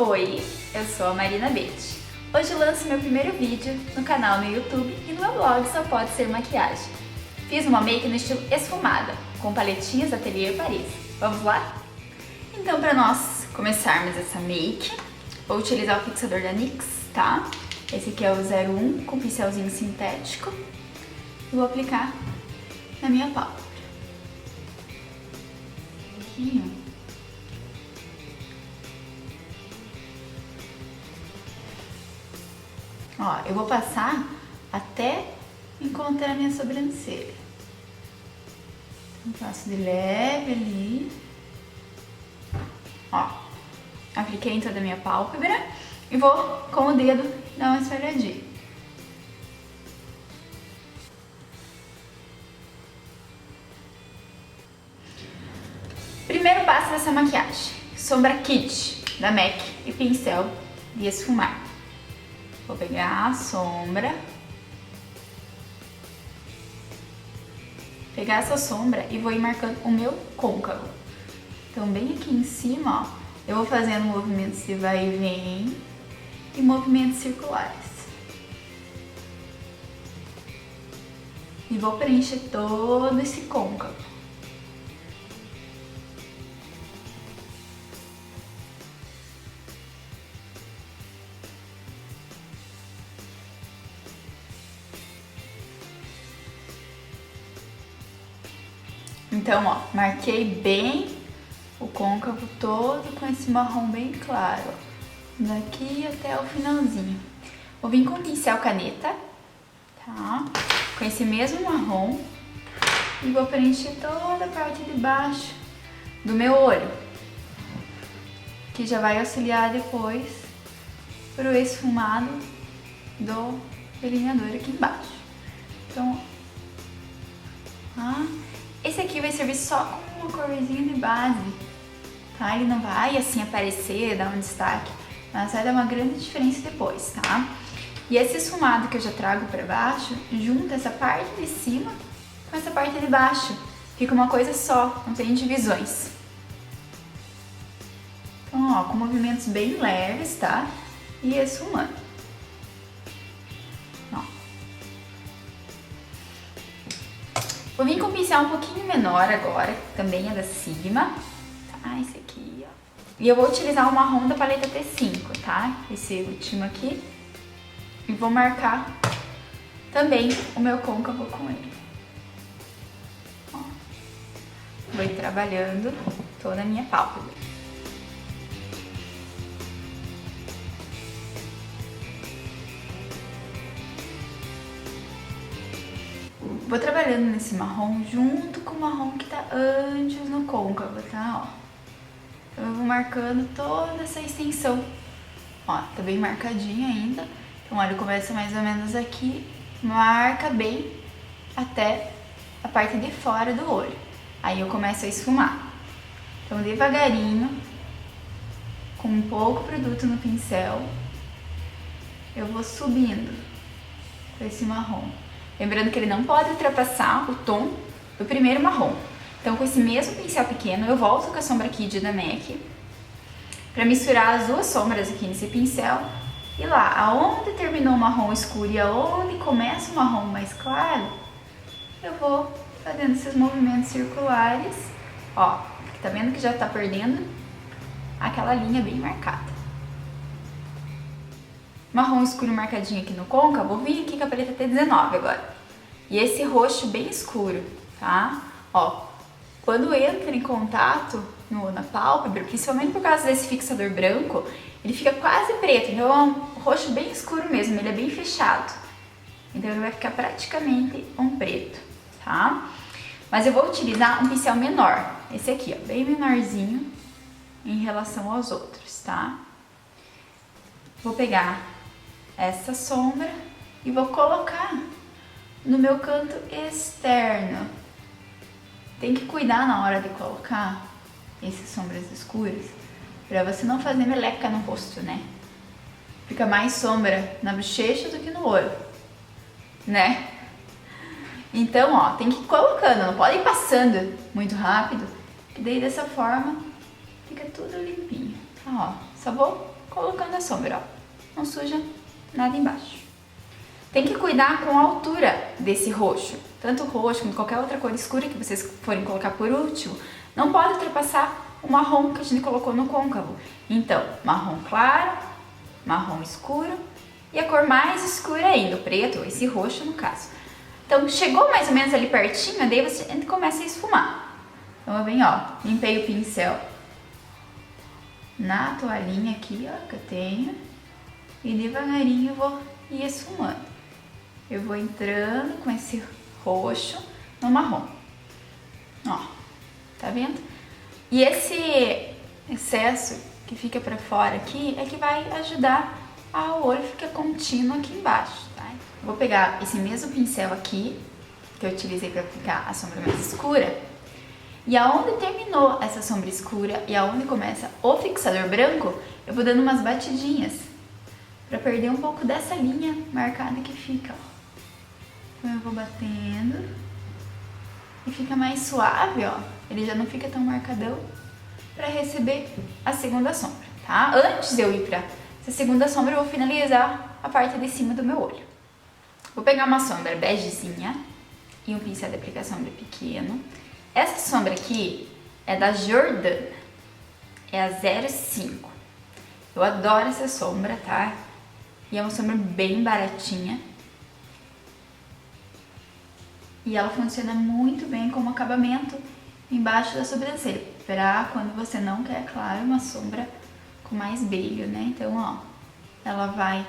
Oi, eu sou a Marina Betti. Hoje lanço meu primeiro vídeo no canal no YouTube e no meu blog Só Pode Ser Maquiagem. Fiz uma make no estilo esfumada, com paletinhas da Atelier Paris. Vamos lá? Então, para nós começarmos essa make, vou utilizar o fixador da NYX, tá? Esse aqui é o 01 com pincelzinho sintético. E vou aplicar na minha pálpebra. Um pouquinho. Ó, eu vou passar até encontrar a minha sobrancelha. Então, passo de leve ali. Ó, apliquei em toda a minha pálpebra e vou, com o dedo, dar uma esfregadinha. Primeiro passo dessa maquiagem, sombra Kit da MAC e pincel de esfumar. Vou pegar a sombra, pegar essa sombra e vou ir marcando o meu côncavo. Então, bem aqui em cima, ó, eu vou fazendo movimentos de vai e vem e movimentos circulares. E vou preencher todo esse côncavo. Então, ó, marquei bem o côncavo todo com esse marrom bem claro, ó, daqui até o finalzinho. Vou vir com o pincel caneta, tá? Com esse mesmo marrom e vou preencher toda a parte de baixo do meu olho, que já vai auxiliar depois pro esfumado do delineador aqui embaixo. Então, ó. Esse aqui vai servir só como uma corzinha de base, tá? Ele não vai assim aparecer, dar um destaque, mas vai dar uma grande diferença depois, tá? E esse esfumado que eu já trago pra baixo, junta essa parte de cima com essa parte de baixo. Fica uma coisa só, não tem divisões. Então, ó, com movimentos bem leves, tá? E esfumando. Vou vir com um pincel um pouquinho menor agora, que também é da Sigma. Ah, esse aqui, ó. E eu vou utilizar o marrom da paleta T5, tá? Esse último aqui. E vou marcar também o meu côncavo com ele. Ó. Vou ir trabalhando toda a minha pálpebra. Vou trabalhando nesse marrom junto com o marrom que tá antes no côncavo, tá? Ó. Então eu vou marcando toda essa extensão. Ó, tá bem marcadinha ainda. Então, olha, começa mais ou menos aqui, marca bem até a parte de fora do olho. Aí eu começo a esfumar. Então, devagarinho, com um pouco produto no pincel, eu vou subindo com esse marrom. Lembrando que ele não pode ultrapassar o tom do primeiro marrom. Então, com esse mesmo pincel pequeno, eu volto com a sombra Kid da MAC para misturar as duas sombras aqui nesse pincel. E lá, aonde terminou o marrom escuro e aonde começa o marrom mais claro, eu vou fazendo esses movimentos circulares. Ó, tá vendo que já tá perdendo aquela linha bem marcada. Marrom escuro marcadinho aqui no côncavo, vou vir aqui com a paleta T19 agora. E esse roxo bem escuro, tá? Ó, quando entra em contato na pálpebra, principalmente por causa desse fixador branco, ele fica quase preto, então é um roxo bem escuro mesmo, ele é bem fechado. Então ele vai ficar praticamente um preto, tá? Mas eu vou utilizar um pincel menor, esse aqui, ó, bem menorzinho em relação aos outros, tá? Vou pegar essa sombra e vou colocar no meu canto externo. Tem que cuidar na hora de colocar essas sombras escuras, pra você não fazer meleca no rosto, né? Fica mais sombra na bochecha do que no olho, né? Então, ó, tem que ir colocando, não pode ir passando muito rápido, que daí dessa forma fica tudo limpinho. Então, ó, só vou colocando a sombra, ó. Não suja nada embaixo. Tem que cuidar com a altura desse roxo. Tanto o roxo como qualquer outra cor escura que vocês forem colocar por último, não pode ultrapassar o marrom que a gente colocou no côncavo. Então, marrom claro, marrom escuro e a cor mais escura ainda, o preto, esse roxo no caso. Então, chegou mais ou menos ali pertinho, daí você começa a esfumar. Então, eu venho, ó, limpei o pincel na toalhinha aqui, ó, que eu tenho. E devagarinho eu vou ir esfumando. Eu vou entrando com esse roxo no marrom. Ó, tá vendo? E esse excesso que fica pra fora aqui é que vai ajudar ao olho ficar contínuo aqui embaixo, tá? Vou pegar esse mesmo pincel aqui, que eu utilizei pra aplicar a sombra mais escura. E aonde terminou essa sombra escura e aonde começa o fixador branco, eu vou dando umas batidinhas pra perder um pouco dessa linha marcada que fica, ó. Então eu vou batendo e fica mais suave, ó. Ele já não fica tão marcadão pra receber a segunda sombra, tá? Antes de eu ir pra essa segunda sombra, eu vou finalizar a parte de cima do meu olho. Vou pegar uma sombra begezinha e um pincel de aplicar sombra pequeno. Essa sombra aqui é da Jordana, é a 05. Eu adoro essa sombra, tá? E é uma sombra bem baratinha. E ela funciona muito bem como acabamento embaixo da sobrancelha, pra quando você não quer, claro, uma sombra com mais brilho, né? Então, ó, ela vai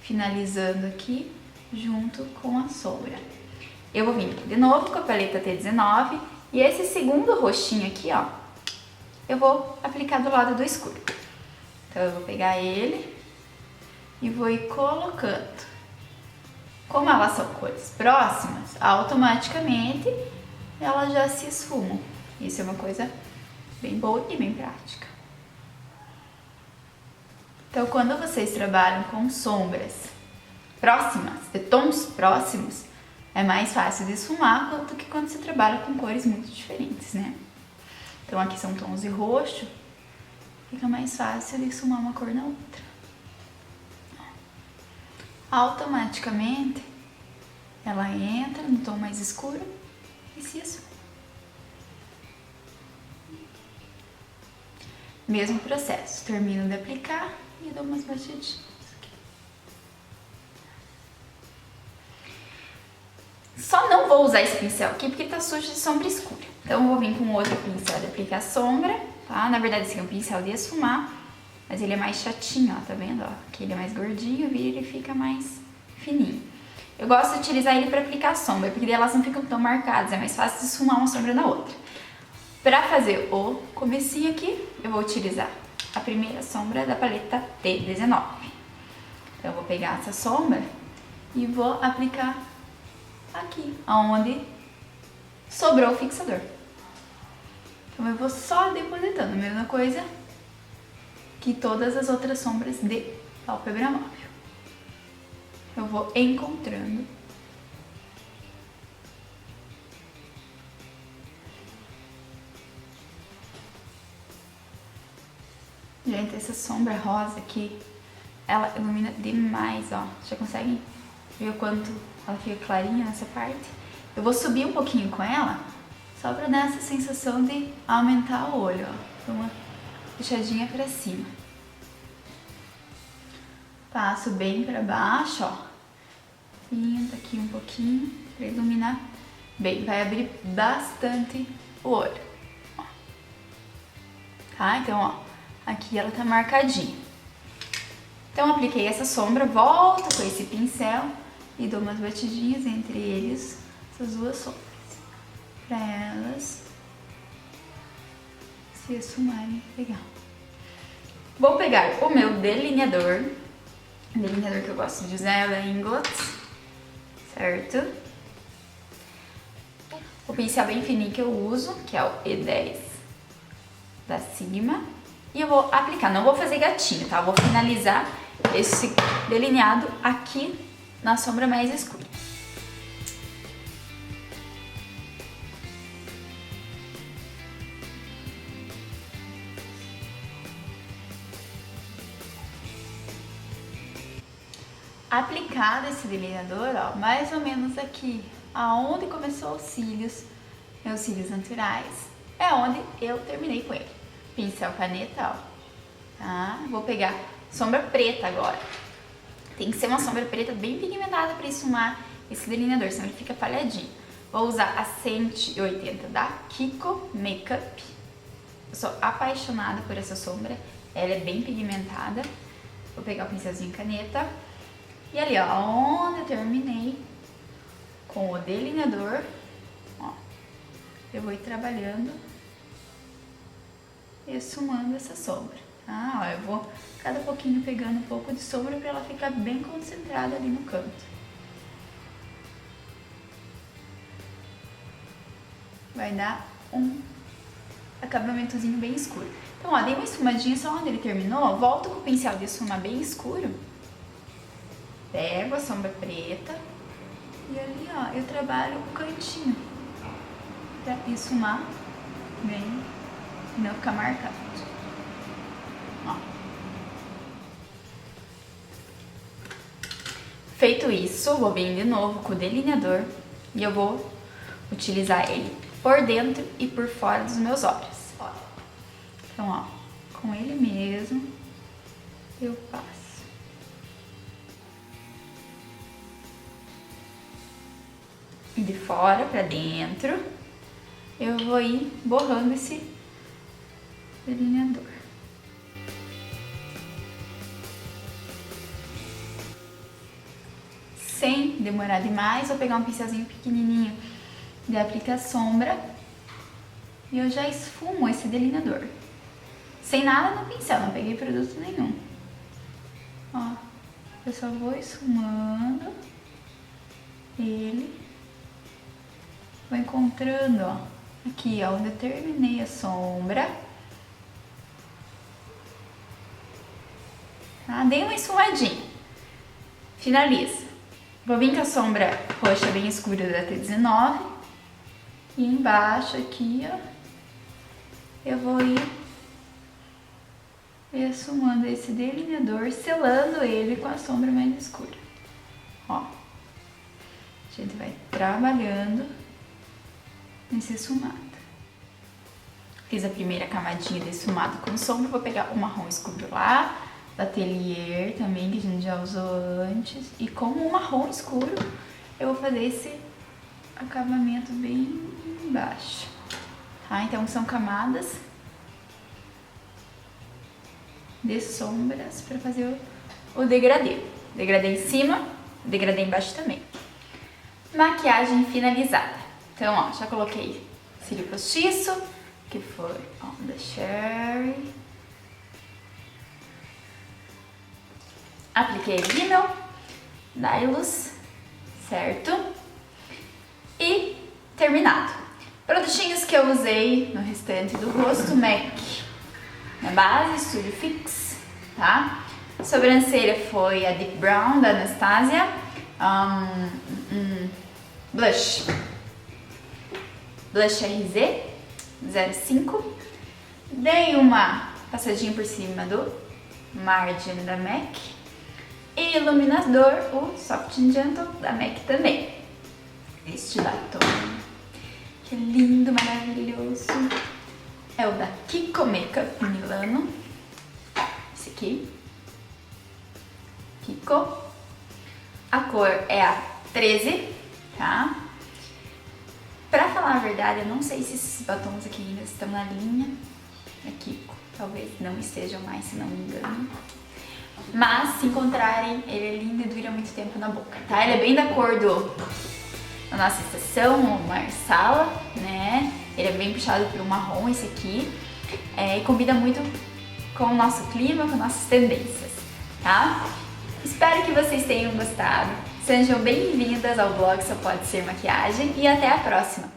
finalizando aqui junto com a sombra. Eu vou vir de novo com a paleta T19 e esse segundo roxinho aqui, ó, eu vou aplicar do lado do escuro. Então, eu vou pegar ele e vou ir colocando. Como elas são cores próximas, automaticamente elas já se esfumam. Isso é uma coisa bem boa e bem prática. Então, quando vocês trabalham com sombras próximas, de tons próximos, é mais fácil de esfumar do que quando você trabalha com cores muito diferentes, né? Então, aqui são tons de roxo, fica mais fácil de esfumar uma cor na outra. Automaticamente ela entra no tom mais escuro e se esfuma. Mesmo processo, termino de aplicar e dou umas batidinhas aqui. Só não vou usar esse pincel aqui porque tá sujo de sombra escura. Então eu vou vir com outro pincel de aplicar sombra, tá? Na verdade esse aqui é um pincel de esfumar, mas ele é mais chatinho, ó, tá vendo? Ó, aqui ele é mais gordinho, vira ele fica mais fininho. Eu gosto de utilizar ele para aplicar sombra, porque daí elas não ficam tão marcadas, é mais fácil de esfumar uma sombra na outra. Para fazer o comecinho aqui, eu vou utilizar a primeira sombra da paleta T19. Então eu vou pegar essa sombra e vou aplicar aqui, onde sobrou o fixador. Então eu vou só depositando, a mesma coisa que todas as outras sombras de pálpebra móvel. Eu vou encontrando. Gente, essa sombra rosa aqui, ela ilumina demais, ó. Já conseguem ver o quanto ela fica clarinha nessa parte? Eu vou subir um pouquinho com ela, só pra dar essa sensação de aumentar o olho, ó. Uma puxadinha pra cima. Passo bem pra baixo, ó. Pinta aqui um pouquinho pra iluminar bem. Vai abrir bastante o olho. Ó. Tá? Então, ó. Aqui ela tá marcadinha. Então, apliquei essa sombra, volto com esse pincel e dou umas batidinhas entre eles, essas duas sombras. Pra elas se esfumarem legal. Vou pegar o meu delineador. O delineador que eu gosto de usar é o da Inglot. Certo? O pincel bem fininho que eu uso, que é o E10 da Sigma. E eu vou aplicar, não vou fazer gatinho, tá? Eu vou finalizar esse delineado aqui na sombra mais escura. Aplicado esse delineador, ó, mais ou menos aqui, aonde começou os cílios, meus cílios naturais, é onde eu terminei com ele. Pincel caneta, ó, tá? Vou pegar sombra preta agora. Tem que ser uma sombra preta bem pigmentada para esfumar esse delineador, senão ele fica falhadinho. Vou usar a 180 da Kiko Makeup. Eu sou apaixonada por essa sombra, ela é bem pigmentada. Vou pegar o pincelzinho caneta. E ali, ó, onde eu terminei com o delineador, ó, eu vou ir trabalhando e esfumando essa sombra, tá? Ó, eu vou cada pouquinho pegando um pouco de sombra para ela ficar bem concentrada ali no canto. Vai dar um acabamentozinho bem escuro. Então, ó, dei uma esfumadinha só onde ele terminou, volto com o pincel de esfumar bem escuro. Pego a sombra preta e ali, ó, eu trabalho o cantinho pra esfumar bem e não ficar marcado. Ó. Feito isso, vou vir de novo com o delineador e eu vou utilizar ele por dentro e por fora dos meus olhos. Ó. Então, ó, com ele mesmo eu passo. De fora para dentro, eu vou ir borrando esse delineador. Sem demorar demais, vou pegar um pincelzinho pequenininho de aplicar sombra e eu já esfumo esse delineador. Sem nada no pincel, não peguei produto nenhum. Ó, eu só vou esfumando ele. Vou encontrando, ó, aqui, ó, onde eu terminei a sombra. Tá? Dei uma esfumadinha. Finalizo. Vou vir com a sombra roxa bem escura da T19. E embaixo aqui, ó, eu vou ir esfumando esse delineador, selando ele com a sombra mais escura. Ó, a gente vai trabalhando nesse esfumado. Fiz a primeira camadinha de esfumado com sombra, vou pegar o marrom escuro lá, da Atelier também, que a gente já usou antes, e com o marrom escuro eu vou fazer esse acabamento bem embaixo, tá? Então são camadas de sombras para fazer o degradê. Degradê em cima, degradê embaixo também. Maquiagem finalizada. Então, ó, já coloquei cílio postiço, que foi, ó, da Sherry. Apliquei rímel, Dylos, certo? E terminado. Produtinhos que eu usei no restante do rosto, MAC na base, Studio Fix, tá? Sobrancelha foi a Deep Brown, da Anastasia. Blush RZ 05. Dei uma passadinha por cima do Margin da MAC. E iluminador, o Soft and Gentle da MAC também. Este batom, que é lindo, maravilhoso. É o da Kiko Makeup Milano. Esse aqui. Kiko. A cor é a 13, tá? Pra falar a verdade, eu não sei se esses batons aqui ainda estão na linha da Kiko. Talvez não estejam mais, se não me engano. Mas, se encontrarem, ele é lindo e dura muito tempo na boca, tá? Ele é bem da cor da nossa estação, o Marsala, né? Ele é bem puxado pro marrom, esse aqui. E combina muito com o nosso clima, com nossas tendências, tá? Espero que vocês tenham gostado. Sejam bem-vindas ao blog Só Pode Ser Maquiagem e até a próxima!